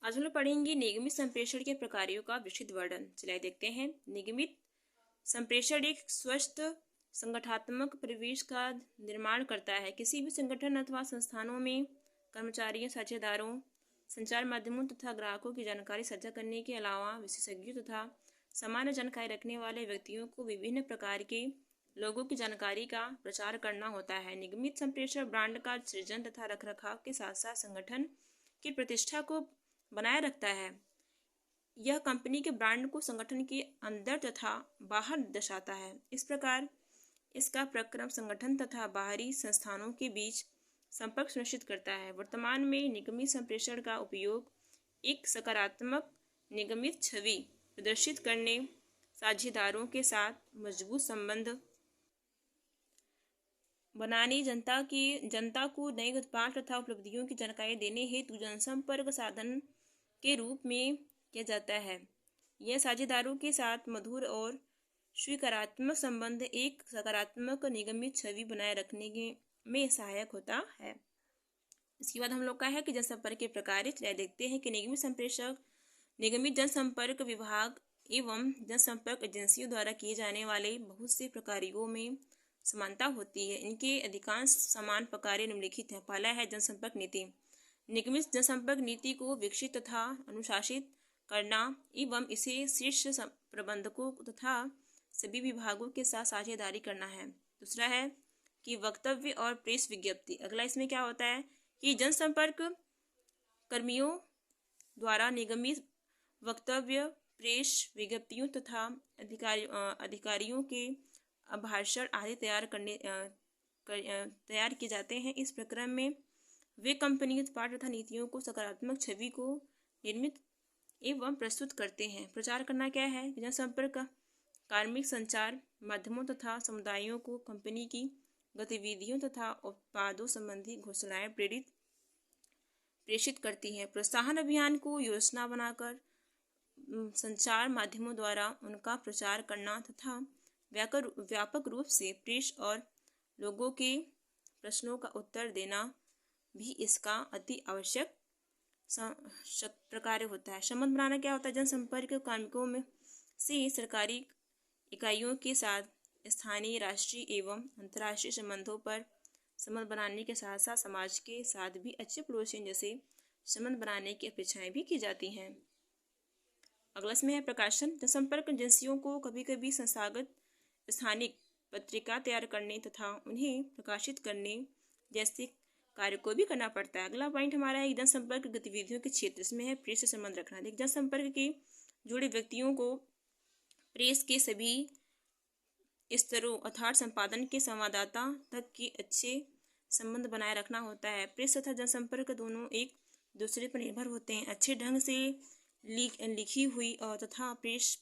आज हम लोग पढ़ेंगे निगमित संप्रेषण के प्रकारों का विस्तृत वर्णन। चलिए देखते हैं। निगमित संप्रेषण एक स्वस्थ संगठनात्मक परिवेश का निर्माण करता है। किसी भी संगठन अथवा संस्थानों में कर्मचारियों, साझेदारों, संचार माध्यमों तथा ग्राहकों की जानकारी साझा करने के अलावा विशेषज्ञों तथा सामान्य जानकारी रखने वाले व्यक्तियों को विभिन्न प्रकार के लोगों की जानकारी का प्रचार करना होता है। निगमित संप्रेषण ब्रांड का सृजन तथा रखरखाव के साथ साथ संगठन की प्रतिष्ठा को बनाए रखता है। यह कंपनी के ब्रांड को संगठन के अंदर तथा बाहर दर्शाता है। इस प्रकार इसका प्रक्रम संगठन तथा बाहरी संस्थानों के बीच संपर्क सुनिश्चित करता है। वर्तमान में निगमित संप्रेषण का उपयोग एक सकारात्मक निगमित छवि प्रदर्शित करने, साझेदारों के साथ मजबूत संबंध बनाने, जनता को नए उत्पाद तथा उपलब्धियों की जानकारी देने हेतु जनसंपर्क साधन के रूप में किया जाता है। यह साझेदारों के साथ मधुर और स्वीकारात्मक संबंध एक सकारात्मक निगमित छवि बनाए रखने में सहायक होता है। इसके बाद हम लोग का है कि जनसंपर्क के प्रकार। देखते हैं कि निगमित संप्रेषक निगमित जनसंपर्क विभाग एवं जनसंपर्क एजेंसियों द्वारा किए जाने वाले बहुत से प्रकारों में समानता होती है। इनके अधिकांश समान प्रकार निम्नलिखित हैं। पहला है जनसंपर्क नीति। निगमित जनसंपर्क नीति को विकसित तथा अनुशासित करना एवं इसे शीर्ष प्रबंधकों तथा सभी विभागों के साथ साझेदारी करना है। दूसरा है कि वक्तव्य और प्रेस विज्ञप्ति। अगला इसमें क्या होता है कि जनसंपर्क कर्मियों द्वारा निगमित वक्तव्य, प्रेस विज्ञप्तियों तथा अधिकारियों के अभाषण आदि तैयार किए जाते हैं। इस प्रक्रम में वे कंपनी उत्पाद तथा नीतियों को सकारात्मक छवि को निर्मित एवं प्रस्तुत करते हैं। प्रचार करना क्या है? जनसंपर्क कार्मिक संचार माध्यमों तथा समुदायों को कंपनी की गतिविधियों तथा उत्पादों संबंधी घोषणाएं प्रेषित करती हैं। प्रोत्साहन अभियान को योजना बनाकर संचार माध्यमों द्वारा उनका प्रचार करना तथा व्यापक रूप से प्रेस और लोगों के प्रश्नों का उत्तर देना भी इसका अति आवश्यक प्रकार होता है। संबंध बनाना क्या होता है? जनसंपर्क कार्मिकों में से सरकारी इकाइयों के साथ स्थानीय, राष्ट्रीय एवं अंतर्राष्ट्रीय संबंध बनाने के साथ साथ समाज के साथ भी अच्छे पड़ोसियों जैसे संबंध बनाने की अपेक्षाएं भी की जाती हैं। अगला इसमें है प्रकाशन। जनसंपर्क एजेंसियों को कभी कभी संस्थागत स्थानिक पत्रिका तैयार करने तथा उन्हें प्रकाशित करने जैसे कार्य को भी करना पड़ता है। अगला पॉइंट हमारा है जनसंपर्क गतिविधियों के क्षेत्र। इसमें है प्रेस से संबंध रखना। जनसंपर्क के जुड़े व्यक्तियों को प्रेस के सभी स्तरों अर्थात संपादन के संवाददाता तक के अच्छे संबंध बनाए रखना होता है। प्रेस तथा जनसंपर्क दोनों एक दूसरे पर निर्भर होते हैं। अच्छे ढंग से लिखी हुई तथा प्रेस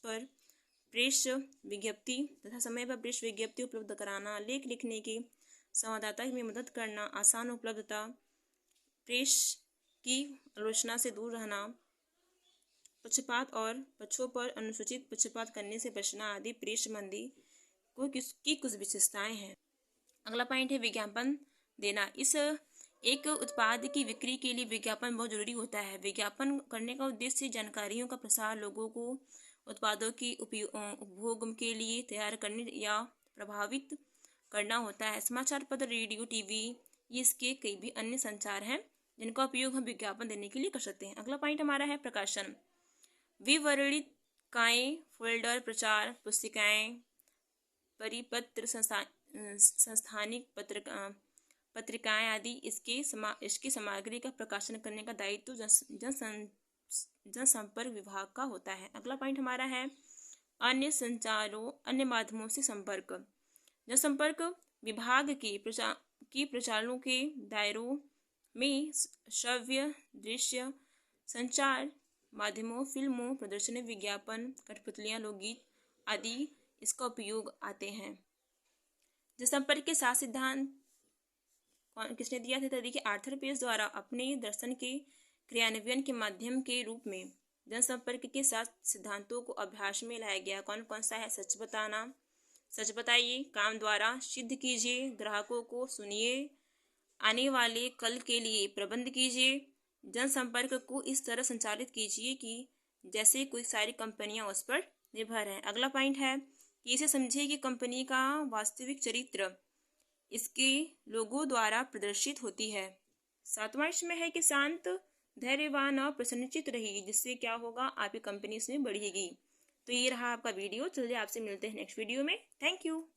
विज्ञप्ति तथा समय पर प्रेस विज्ञप्ति उपलब्ध कराना, लेख लिखने के संवाददाता में मदद करना, आसान उपलब्धता, प्रेस की आलोचना से दूर रहना, पक्षपात और पक्षों पर अनुचित पक्षपात करने से बचना आदि प्रेस संबंधी की कुछ विशेषताएं हैं। अगला पॉइंट है विज्ञापन देना। इस एक उत्पाद की बिक्री के लिए विज्ञापन बहुत जरूरी होता है। विज्ञापन करने का उद्देश्य जानकारियों का प्रसार, लोगों को उत्पादों की उपभोग के लिए तैयार करने या प्रभावित करना होता है। समाचार पत्र, रेडियो, टीवी ये इसके कई भी अन्य संचार हैं जिनका उपयोग हम विज्ञापन देने के लिए कर सकते हैं। अगला पॉइंट हमारा है प्रकाशन। विवरणिकाएं, फोल्डर, प्रचार पुस्तिकाएं, परिपत्र, संस्थानिक पत्रिकाएं आदि इसकी सामग्री का प्रकाशन करने का दायित्व जनसंपर्क विभाग का होता है। अगला पॉइंट हमारा है अन्य माध्यमों से संपर्क। जनसंपर्क विभाग की प्रचारों के दायरों में श्रव्य, दृश्य संचार माध्यमों, फिल्मों, प्रदर्शनी, विज्ञापन, कठपुतलियां, लोकगीत आदि इसका उपयोग आते हैं। जनसंपर्क के सात सिद्धांत किसने दिया था? देखिए आर्थर पेज द्वारा अपने दर्शन के क्रियान्वयन के माध्यम के रूप में जनसंपर्क के सात सिद्धांतों को अभ्यास में लाया गया। कौन कौन सा है? सच बताना, सच बताइए, काम द्वारा सिद्ध कीजिए, ग्राहकों को सुनिए, आने वाले कल के लिए प्रबंध कीजिए, जनसंपर्क को इस तरह संचालित कीजिए कि जैसे कोई सारी कंपनियां उस पर निर्भर हैं। अगला पॉइंट है कि इसे समझिए कि कंपनी का वास्तविक चरित्र इसके लोगों द्वारा प्रदर्शित होती है। 7वां इसमें है कि शांत, धैर्यवान और प्रसन्नचित्त रहिए, जिससे क्या होगा, आपकी कंपनी इसमें बढ़ेगी। तो ये रहा आपका वीडियो। चलिए आपसे मिलते हैं नेक्स्ट वीडियो में। Thank you.